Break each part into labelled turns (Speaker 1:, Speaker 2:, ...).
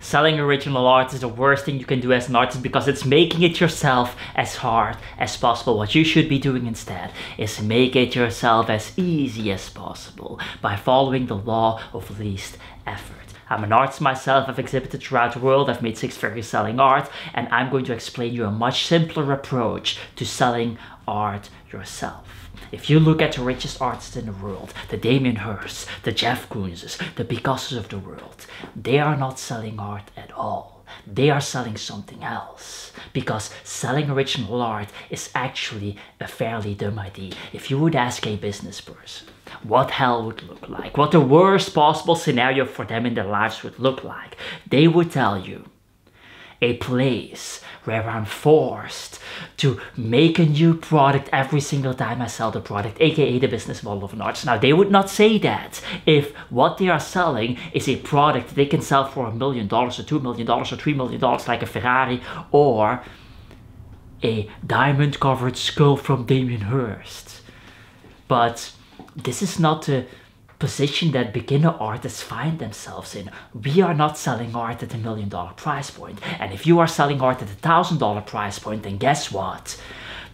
Speaker 1: Selling original art is the worst thing you can do as an artist because it's making it yourself as hard as possible. What you should be doing instead is make it yourself as easy as possible by following the law of least effort. I'm an artist myself, I've exhibited throughout the world, I've made 6 figures selling art, and I'm going to explain you a much simpler approach to selling art yourself. If you look at the richest artists in the world, the Damien Hirsts, the Jeff Koonses, the Picassos of the world, they are not selling art at all. They are selling something else. Because selling original art is actually a fairly dumb idea. If you would ask a business person what hell would look like, what the worst possible scenario for them in their lives would look like, they would tell you a place where I'm forced to make a new product every single time I sell the product, aka the business model of an artist. Now, they would not say that if what they are selling is a product they can sell for $1 million or $2 million or $3 million like a Ferrari, or a diamond covered skull from Damien Hirst. But this is not the position that beginner artists find themselves in. We are not selling art at $1 million price point. And if you are selling art at $1,000 price point, then guess what?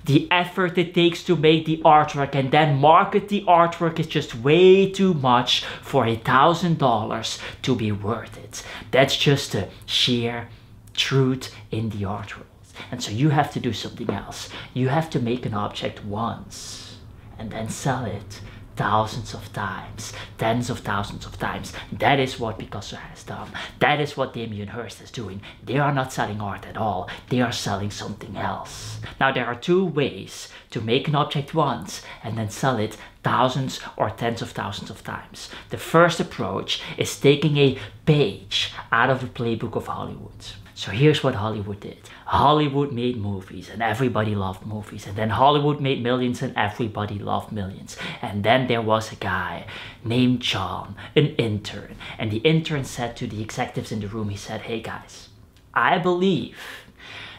Speaker 1: The effort it takes to make the artwork and then market the artwork is just way too much for $1,000 to be worth it. That's just the sheer truth in the art world. And so you have to do something else. You have to make an object once and then sell it thousands of times, tens of thousands of times. That is what Picasso has done. That is what Damien Hirst is doing. They are not selling art at all. They are selling something else. Now, there are 2 ways to make an object once and then sell it thousands or tens of thousands of times. The first approach is taking a page out of the playbook of Hollywood. So here's what Hollywood did. Hollywood made movies and everybody loved movies. And then Hollywood made millions and everybody loved millions. And then there was a guy named John, an intern. And the intern said to the executives in the room, he said, "Hey guys, I believe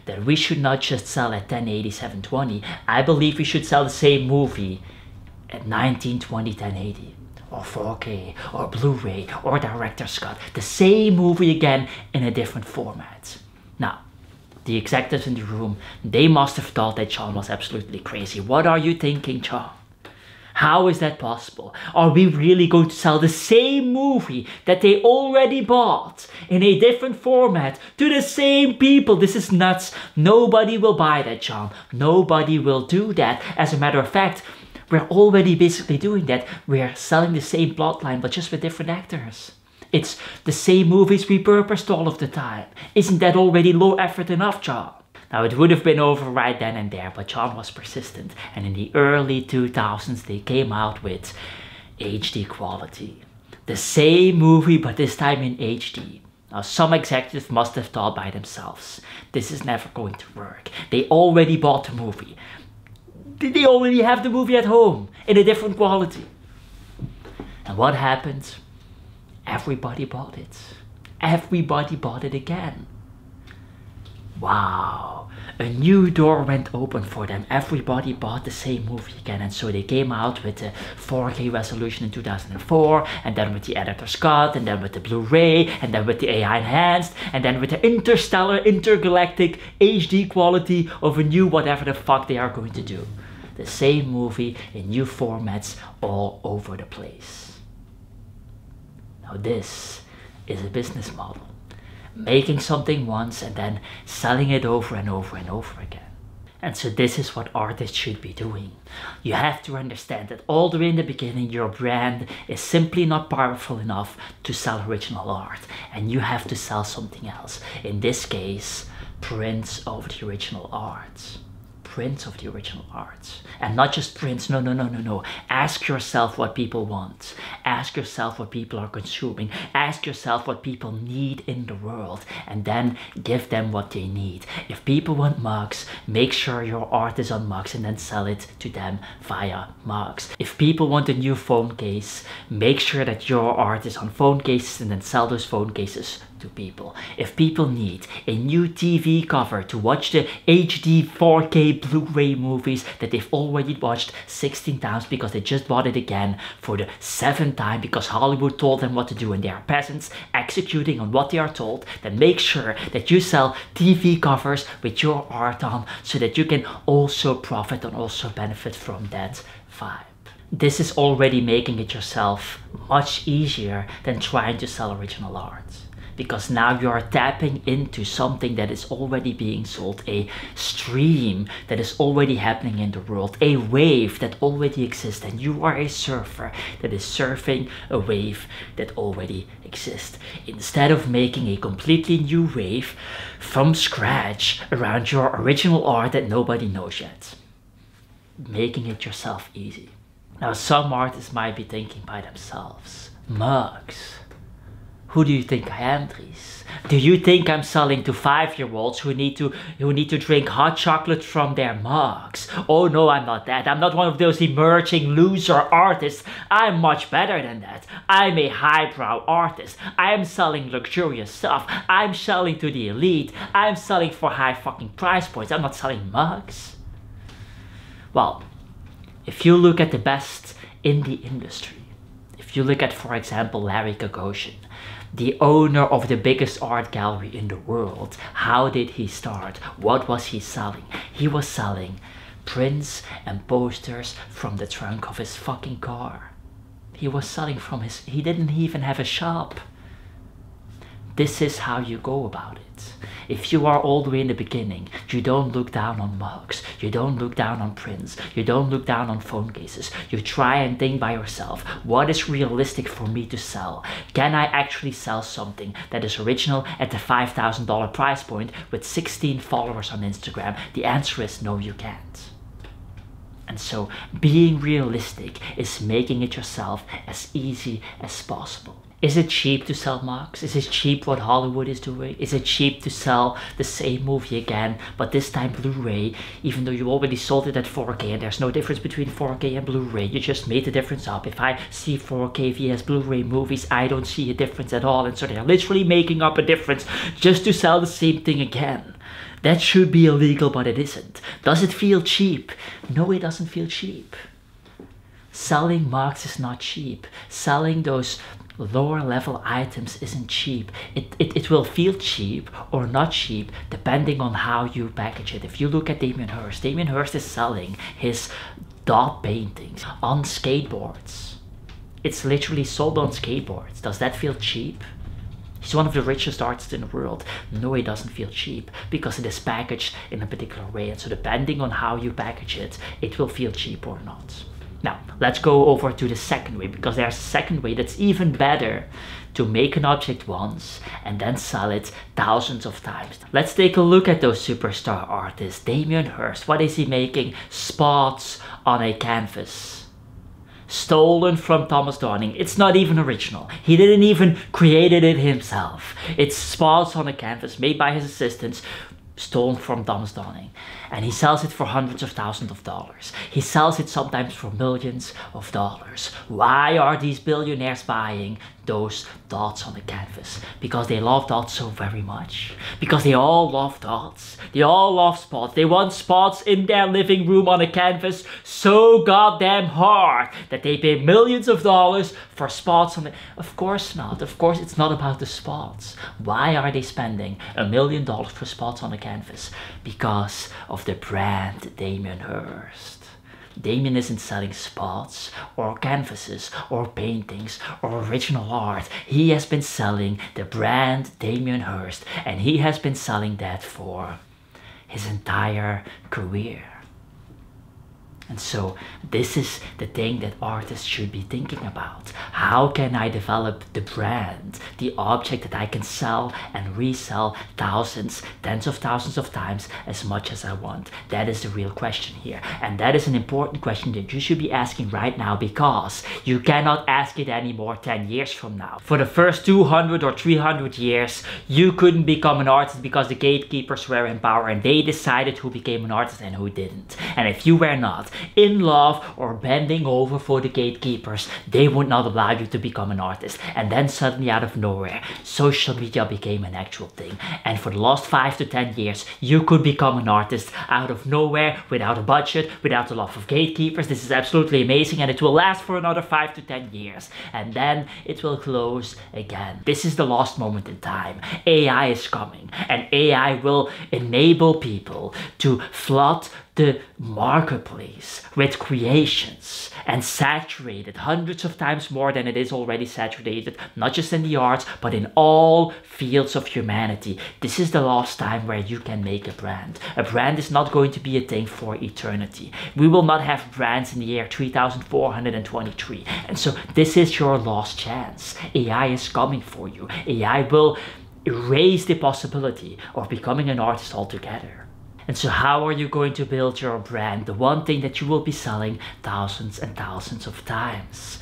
Speaker 1: that we should not just sell at 1080, 720. I believe we should sell the same movie at 1920, 1080. Or 4K, or Blu-ray, or director's cut. The same movie again in a different format." Now, the executives in the room, they must have thought that John was absolutely crazy. What are you thinking, John? How is that possible? Are we really going to sell the same movie that they already bought in a different format to the same people? This is nuts. Nobody will buy that, John. Nobody will do that. As a matter of fact, we're already basically doing that. We're selling the same plotline, but just with different actors. It's the same movies repurposed all of the time. Isn't that already low effort enough, John? Now, it would have been over right then and there, but John was persistent. And in the early 2000s, they came out with HD quality. The same movie, but this time in HD. Now, some executives must have thought by themselves, this is never going to work. They already bought the movie. They already have the movie at home in a different quality. And what happened? Everybody bought it. Everybody bought it again. Wow. A new door went open for them. Everybody bought the same movie again. And so they came out with the 4K resolution in 2004, and then with the editor's cut, and then with the Blu-ray, and then with the AI enhanced, and then with the interstellar, intergalactic HD quality of a new whatever the fuck they are going to do. The same movie in new formats all over the place. Now this is a business model. Making something once and then selling it over and over and over again. And so this is what artists should be doing. You have to understand that all the way in the beginning, your brand is simply not powerful enough to sell original art. And you have to sell something else. In this case, prints of the original art. Prints of the original art. And not just prints, no. Ask yourself what people want. Ask yourself what people are consuming. Ask yourself what people need in the world. And then give them what they need. If people want mugs, make sure your art is on mugs and then sell it to them via mugs. If people want a new phone case, make sure that your art is on phone cases and then sell those phone cases to people. If people need a new TV cover to watch the HD 4K Blu-ray movies that they've already watched 16 times because they just bought it again for the 7th time because Hollywood told them what to do and they are peasants executing on what they are told, then make sure that you sell TV covers with your art on so that you can also profit and also benefit from that vibe. This is already making it yourself much easier than trying to sell original art. Because now you are tapping into something that is already being sold, a stream that is already happening in the world, a wave that already exists, and you are a surfer that is surfing a wave that already exists. Instead of making a completely new wave from scratch around your original art that nobody knows yet. Making it yourself easy. Now some artists might be thinking by themselves, mugs. Who do you think I am, Dries? Do you think I'm selling to 5-year-olds who need to drink hot chocolate from their mugs? Oh no, I'm not that. I'm not one of those emerging loser artists. I'm much better than that. I'm a highbrow artist. I'm selling luxurious stuff. I'm selling to the elite. I'm selling for high fucking price points. I'm not selling mugs. Well, if you look at the best in the industry, if you look at, for example, Larry Gagosian, the owner of the biggest art gallery in the world, how did he start? What was he selling? He was selling prints and posters from the trunk of his fucking car. He was selling from he didn't even have a shop. This is how you go about it. If you are all the way in the beginning, you don't look down on mugs, you don't look down on prints, you don't look down on phone cases. You try and think by yourself, what is realistic for me to sell? Can I actually sell something that is original at the $5,000 price point with 16 followers on Instagram? The answer is no, you can't. And so being realistic is making it yourself as easy as possible. Is it cheap to sell mugs? Is it cheap what Hollywood is doing? Is it cheap to sell the same movie again, but this time Blu-ray, even though you already sold it at 4K and there's no difference between 4K and Blu-ray, you just made the difference up. If I see 4K vs Blu-ray movies, I don't see a difference at all, and so they're literally making up a difference just to sell the same thing again. That should be illegal, but it isn't. Does it feel cheap? No, it doesn't feel cheap. Selling mugs is not cheap. Selling those lower level items isn't cheap. It will feel cheap or not cheap depending on how you package it. If you look at Damien Hirst is selling his dot paintings on skateboards. It's literally sold on skateboards. Does that feel cheap? He's one of the richest artists in the world. No, it doesn't feel cheap because it is packaged in a particular way, and so depending on how you package it, it will feel cheap or not. Now, let's go over to the second way, because there's a second way that's even better to make an object once and then sell it thousands of times. Let's take a look at those superstar artists. Damien Hirst, what is he making? Spots on a canvas. Stolen from Thomas Downing. It's not even original. He didn't even create it himself. It's spots on a canvas made by his assistants, stolen from Thomas Downing, and he sells it for hundreds of thousands of dollars. He sells it sometimes for millions of dollars. Why are these billionaires buying those dots on the canvas? Because they love dots so very much. Because they all love dots. They all love spots. They want spots in their living room on a canvas so goddamn hard that they pay millions of dollars for spots on it. Of course not. Of course it's not about the spots. Why are they spending $1 million for spots on a canvas? Because of the brand Damien Hirst. Damien isn't selling spots or canvases or paintings or original art. He has been selling the brand Damien Hirst, and he has been selling that for his entire career. And so this is the thing that artists should be thinking about. How can I develop the brand, the object that I can sell and resell thousands, tens of thousands of times as much as I want? That is the real question here. And that is an important question that you should be asking right now, because you cannot ask it anymore 10 years from now. For the first 200 or 300 years, you couldn't become an artist because the gatekeepers were in power and they decided who became an artist and who didn't. And if you were not, in love or bending over for the gatekeepers, they would not allow you to become an artist. And then suddenly out of nowhere, social media became an actual thing. And for the last 5 to 10 years, you could become an artist out of nowhere, without a budget, without the love of gatekeepers. This is absolutely amazing, and it will last for another 5 to 10 years. And then it will close again. This is the last moment in time. AI is coming, and AI will enable people to flood the marketplace with creations and saturate it hundreds of times more than it is already saturated, not just in the arts, but in all fields of humanity. This is the last time where you can make a brand. A brand is not going to be a thing for eternity. We will not have brands in the year 3423. And so this is your last chance. AI is coming for you. AI will erase the possibility of becoming an artist altogether. And so how are you going to build your brand? The one thing that you will be selling thousands and thousands of times.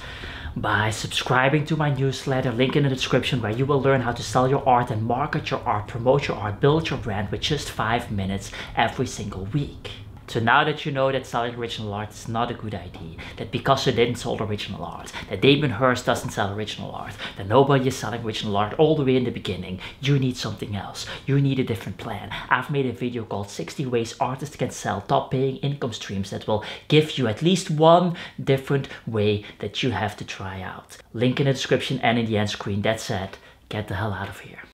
Speaker 1: By subscribing to my newsletter, link in the description, where you will learn how to sell your art and market your art, promote your art, build your brand with just 5 minutes every single week. So now that you know that selling original art is not a good idea, that Picasso didn't sell original art, that Damien Hirst doesn't sell original art, that nobody is selling original art all the way in the beginning, you need something else. You need a different plan. I've made a video called 60 ways artists can sell top paying income streams that will give you at least one different way that you have to try out. Link in the description and in the end screen. That said, get the hell out of here.